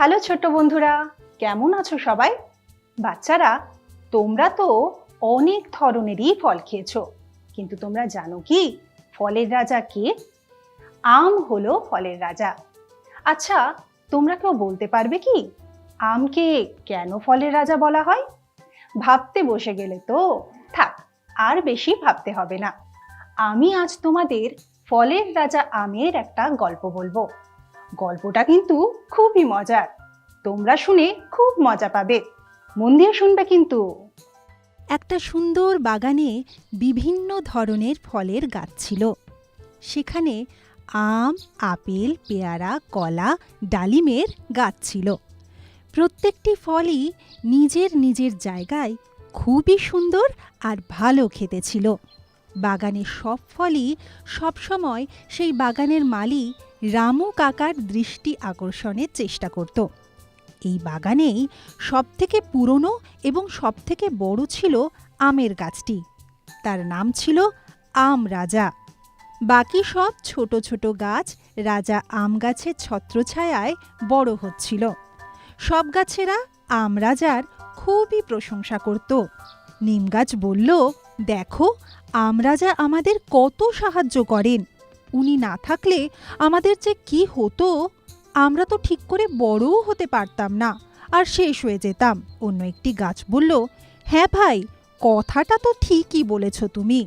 Hello ছোট্ট বন্ধুরা, কেমন আছো সবাই? বাচ্চারা, তোমরা তো অনেক ধরনেরই ফল খেয়েছো, কিন্তু তোমরা জানো কি ফলের রাজা কে? আম হলো ফলের রাজা। আচ্ছা, তোমরা কেউ বলতে পারবে কি আমকে কেন ফলের রাজা বলা হয়? ভাবতে বসে গেলে তো থাক, আর বেশি ভাবতে হবে না। আমি আজ তোমাদের ফলের রাজা আমের একটা গল্প বলবো। গল্পটা কিন্তু খুবই মজার, তোমরা শুনে খুব মজা পাবে। মন দিয়ে শুনবে কিন্তু। একটা সুন্দর বাগানে বিভিন্ন ধরনের ফলের গাছ ছিল। সেখানে আম, আপেল, পেয়ারা, কলা, ডালিমের গাছ ছিল। প্রত্যেকটি ফলই নিজের নিজের জায়গায় খুবই সুন্দর আর ভালো খেতে ছিল। বাগানের সব ফলই সবসময় সেই বাগানের মালি রামু কাকার দৃষ্টি আকর্ষণের চেষ্টা করত। এই বাগানেই সবথেকে পুরনো এবং সবথেকে বড় ছিল আমের গাছটি। তার নাম ছিল আম রাজা। বাকি সব ছোট ছোট গাছ রাজা আম গাছের ছত্রছায়ায় বড় হচ্ছিল। সব গাছেরা আম রাজার খুবই প্রশংসা করত। নিম গাছ বলল, দেখো, আম রাজা আমাদের কত সাহায্য করেন। উনি না থাকলে আমাদের যে কি হতো, আমরা তো ঠিক করে বড়ও হতে পারতাম না, আর শেষ হয়ে যেতাম। অন্য একটি গাছ বলল, হ্যাঁ ভাই, কথাটা তো ঠিকই বলেছ তুমি।